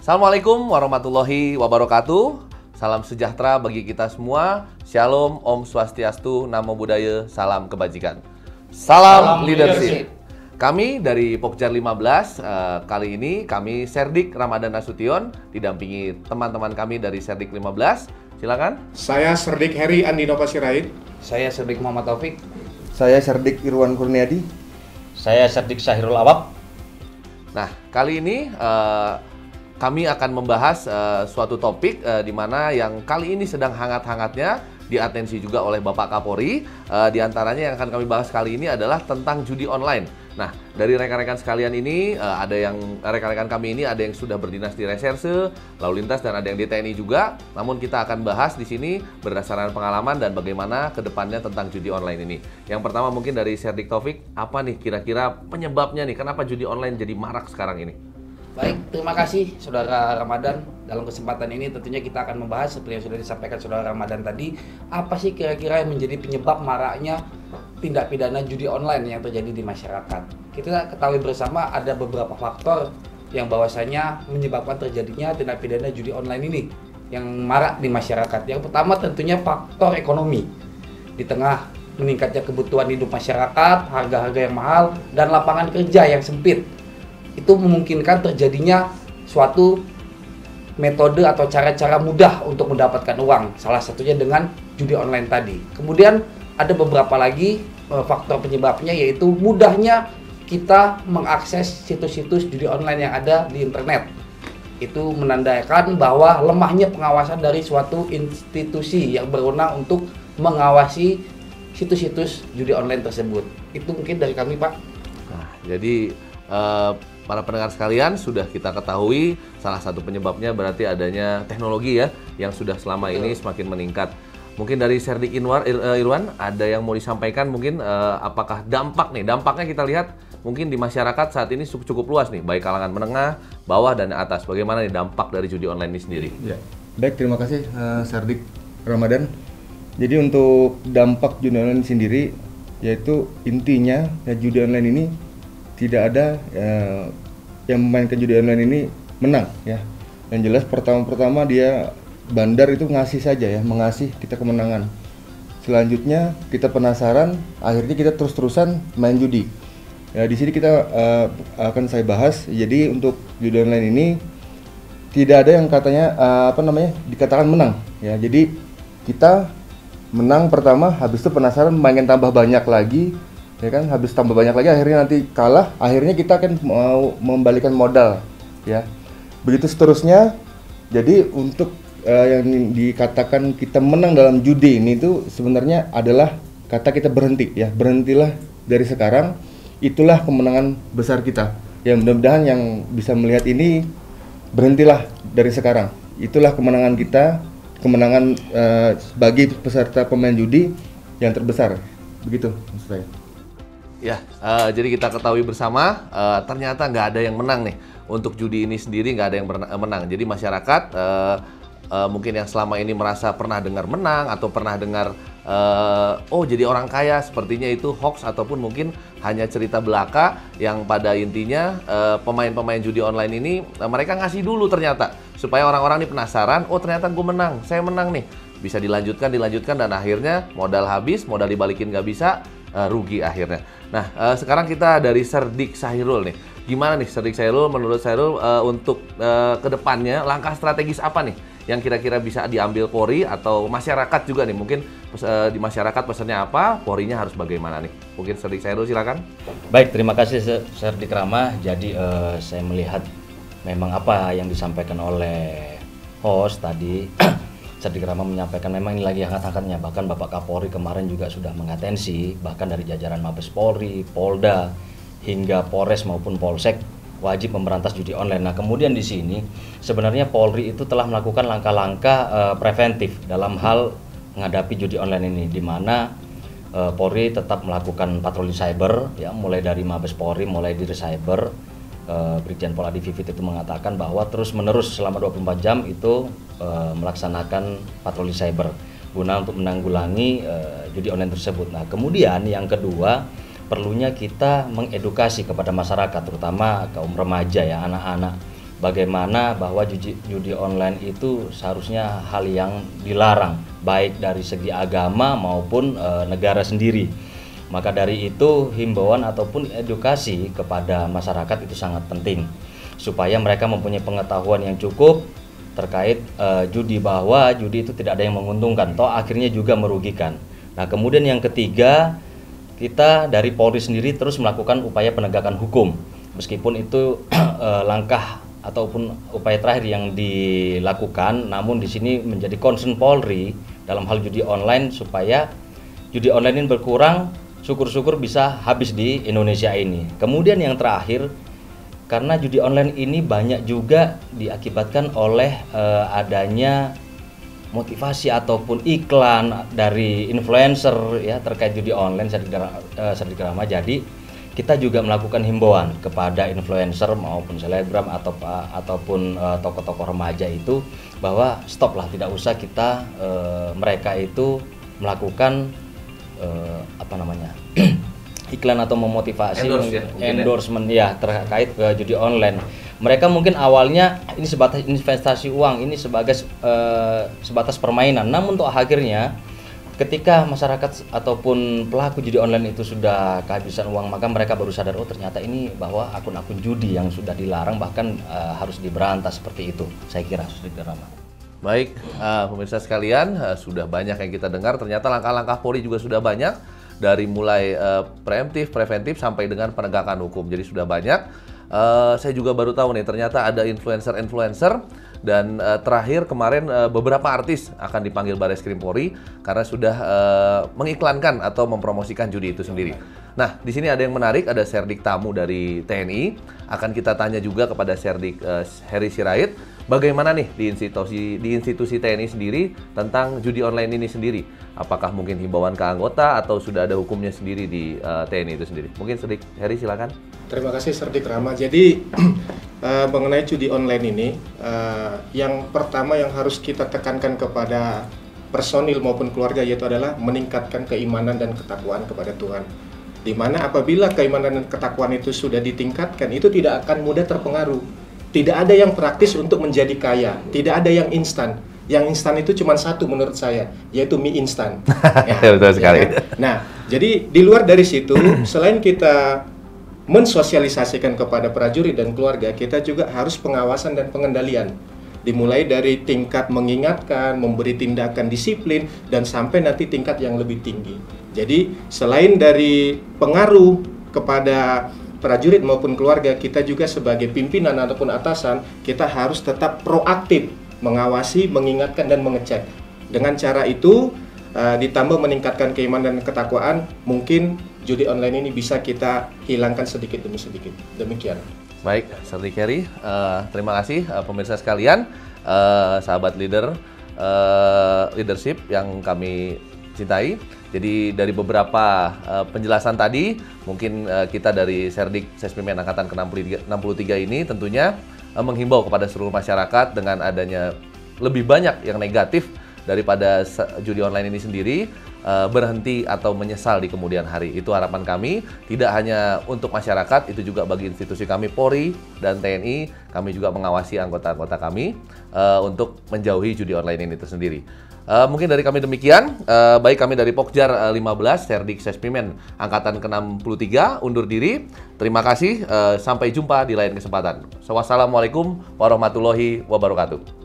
Assalamualaikum warahmatullahi wabarakatuh. Salam sejahtera bagi kita semua. Shalom, Om Swastiastu, Namo Buddhaya, salam kebajikan. Salam leadership. Kami dari Pokjar 15, kali ini kami Serdik Ramadan Nasution, didampingi teman-teman kami dari Serdik 15. Silakan. Saya Serdik Heri Andino Pasirait. Saya Serdik Muhammad Taufik. Saya Serdik Irwan Kurniadi. Saya Serdik Sahirul Awab. Nah, kali ini kami akan membahas suatu topik di mana yang kali ini sedang hangat-hangatnya diatensi juga oleh Bapak Kapolri. Di antaranya yang akan kami bahas kali ini adalah tentang judi online. Nah, dari rekan-rekan sekalian ini rekan-rekan kami ini ada yang sudah berdinas di reserse, lalu lintas, dan ada yang di TNI juga. Namun kita akan bahas di sini berdasarkan pengalaman dan bagaimana kedepannya tentang judi online ini. Yang pertama mungkin dari Serdik Taufik, apa nih kira-kira penyebabnya nih, kenapa judi online jadi marak sekarang ini? Baik, terima kasih Saudara Ramadan. Dalam kesempatan ini tentunya kita akan membahas seperti yang sudah disampaikan Saudara Ramadan tadi, apa sih kira-kira yang menjadi penyebab maraknya tindak pidana judi online yang terjadi di masyarakat. Kita ketahui bersama ada beberapa faktor yang bahwasanya menyebabkan terjadinya tindak pidana judi online ini yang marak di masyarakat. Yang pertama tentunya faktor ekonomi. Di tengah meningkatnya kebutuhan hidup masyarakat, harga-harga yang mahal, dan lapangan kerja yang sempit, itu memungkinkan terjadinya suatu metode atau cara-cara mudah untuk mendapatkan uang, salah satunya dengan judi online tadi. Kemudian ada beberapa lagi faktor penyebabnya, yaitu mudahnya kita mengakses situs-situs judi online yang ada di internet. Itu menandakan bahwa lemahnya pengawasan dari suatu institusi yang berwenang untuk mengawasi situs-situs judi online tersebut. Itu mungkin dari kami, Pak. Nah, jadi para pendengar sekalian, sudah kita ketahui salah satu penyebabnya berarti adanya teknologi ya, yang sudah selama ini semakin meningkat. Mungkin dari Serdik Irwan ada yang mau disampaikan mungkin, apakah dampaknya kita lihat mungkin di masyarakat saat ini cukup luas nih, baik kalangan menengah, bawah, dan atas. Bagaimana nih dampak dari judi online ini sendiri? Ya. Baik, terima kasih Serdik Ramadan. Jadi untuk dampak judi online sendiri, yaitu intinya ya, judi online ini tidak ada yang memainkan judi online ini menang ya. Yang jelas pertama dia bandar itu ngasih saja ya, mengasih kita kemenangan. Selanjutnya kita penasaran, akhirnya kita terus-terusan main judi. Ya, di sini kita akan saya bahas. Jadi untuk judi online ini tidak ada yang katanya dikatakan menang ya. Jadi kita menang pertama, habis itu penasaran, main tambah banyak lagi. Ya kan, habis tambah banyak lagi akhirnya nanti kalah, akhirnya kita akan mau membalikan modal ya. Begitu seterusnya. Jadi untuk yang dikatakan kita menang dalam judi ini itu sebenarnya adalah kata kita berhenti ya. Berhentilah dari sekarang, itulah kemenangan besar kita. Ya, mudah-mudahan yang bisa melihat ini, berhentilah dari sekarang. Itulah kemenangan kita, kemenangan bagi peserta pemain judi yang terbesar. Begitu maksud saya. Ya, jadi kita ketahui bersama, ternyata nggak ada yang menang nih. Untuk judi ini sendiri nggak ada yang menang. Jadi masyarakat mungkin yang selama ini merasa pernah dengar menang atau pernah dengar jadi orang kaya, sepertinya itu hoax ataupun mungkin hanya cerita belaka yang pada intinya pemain-pemain judi online ini mereka ngasih dulu ternyata supaya orang-orang ini penasaran, oh ternyata gue menang, saya menang nih. Bisa dilanjutkan dan akhirnya modal habis, modal dibalikin nggak bisa, rugi akhirnya. Nah, sekarang kita dari Serdik Sahirul nih. Gimana nih Serdik Sahirul, menurut Sahirul untuk kedepannya langkah strategis apa nih yang kira-kira bisa diambil Polri atau masyarakat juga nih? Mungkin di masyarakat pesannya apa, Polrinya harus bagaimana nih? Mungkin Serdik Sahirul silakan. Baik, terima kasih Serdik Rama. Jadi saya melihat memang apa yang disampaikan oleh host tadi. Serdik Rama menyampaikan memang ini lagi hangat-hangatnya, bahkan Bapak Kapolri kemarin juga sudah mengatensi, bahkan dari jajaran Mabes Polri, Polda, hingga Polres maupun Polsek wajib memberantas judi online. Nah, kemudian di sini sebenarnya Polri itu telah melakukan langkah-langkah preventif dalam hal menghadapi judi online ini, di mana Polri tetap melakukan patroli cyber, ya, mulai dari Mabes Polri, mulai dari cyber. Brigjen Pol Adi Vivit itu mengatakan bahwa terus-menerus selama 24 jam itu melaksanakan patroli cyber guna untuk menanggulangi judi online tersebut. Nah, kemudian yang kedua, perlunya kita mengedukasi kepada masyarakat, terutama kaum remaja ya, anak-anak bagaimana bahwa judi online itu seharusnya hal yang dilarang, baik dari segi agama maupun negara sendiri. Maka dari itu himbauan ataupun edukasi kepada masyarakat itu sangat penting, supaya mereka mempunyai pengetahuan yang cukup terkait judi, bahwa judi itu tidak ada yang menguntungkan, toh akhirnya juga merugikan. Nah, kemudian yang ketiga, kita dari Polri sendiri terus melakukan upaya penegakan hukum, meskipun itu langkah ataupun upaya terakhir yang dilakukan, namun di sini menjadi concern Polri dalam hal judi online, supaya judi online ini berkurang, syukur-syukur bisa habis di Indonesia ini. Kemudian yang terakhir, karena judi online ini banyak juga diakibatkan oleh adanya motivasi ataupun iklan dari influencer ya terkait judi online, Serdik Rama. Jadi kita juga melakukan himbauan kepada influencer maupun selebgram ataupun tokoh-tokoh remaja itu, bahwa stop lah, tidak usah kita mereka itu melakukan iklan atau memotivasi endorsement ya terkait judi online. Mereka mungkin awalnya ini sebatas investasi uang, ini sebatas permainan, namun untuk akhirnya ketika masyarakat ataupun pelaku judi online itu sudah kehabisan uang, maka mereka baru sadar, oh ternyata ini bahwa akun-akun judi yang sudah dilarang bahkan harus diberantas, seperti itu saya kira, Saudara Rama. Baik, pemirsa sekalian, sudah banyak yang kita dengar. Ternyata langkah-langkah Polri juga sudah banyak, dari mulai preemptif, preventif sampai dengan penegakan hukum. Jadi sudah banyak. Saya juga baru tahu nih, ternyata ada influencer-influencer, dan terakhir kemarin beberapa artis akan dipanggil Bareskrim Polri karena sudah mengiklankan atau mempromosikan judi itu sendiri. Nah, di sini ada yang menarik, ada Serdik tamu dari TNI. Akan kita tanya juga kepada Serdik Heri Sirait, bagaimana nih di institusi TNI sendiri tentang judi online ini sendiri? Apakah mungkin himbauan ke anggota atau sudah ada hukumnya sendiri di TNI itu sendiri? Mungkin Serdik Heri, silakan. Terima kasih Serdik Rama. Jadi mengenai judi online ini, yang pertama yang harus kita tekankan kepada personil maupun keluarga yaitu adalah meningkatkan keimanan dan ketakwaan kepada Tuhan. Di mana apabila keimanan dan ketakwaan itu sudah ditingkatkan, itu tidak akan mudah terpengaruh. Tidak ada yang praktis untuk menjadi kaya, tidak ada yang instan. Yang instan itu cuma satu menurut saya, yaitu mie instan. Ya, betul sekali. Ya. Nah, jadi di luar dari situ, selain kita mensosialisasikan kepada prajurit dan keluarga, kita juga harus pengawasan dan pengendalian. Dimulai dari tingkat mengingatkan, memberi tindakan disiplin, dan sampai nanti tingkat yang lebih tinggi. Jadi, selain dari pengaruh kepada prajurit maupun keluarga, kita juga sebagai pimpinan ataupun atasan, kita harus tetap proaktif mengawasi, mengingatkan, dan mengecek. Dengan cara itu, ditambah meningkatkan keimanan dan ketakwaan, mungkin judi online ini bisa kita hilangkan sedikit demi sedikit. Demikian. Baik, Serdik Heri, terima kasih pemirsa sekalian, sahabat leadership yang kami cintai. Jadi dari beberapa penjelasan tadi, mungkin kita dari Serdik Sesmimen Angkatan ke-63 ini tentunya menghimbau kepada seluruh masyarakat dengan adanya lebih banyak yang negatif daripada judi online ini sendiri, berhenti atau menyesal di kemudian hari. Itu harapan kami, tidak hanya untuk masyarakat, itu juga bagi institusi kami Polri dan TNI. Kami juga mengawasi anggota-anggota kami untuk menjauhi judi online ini tersendiri. Mungkin dari kami demikian, baik kami dari Pokjar 15, Serdik Sesmimen Angkatan ke-63, undur diri. Terima kasih, sampai jumpa di lain kesempatan. Wassalamualaikum warahmatullahi wabarakatuh.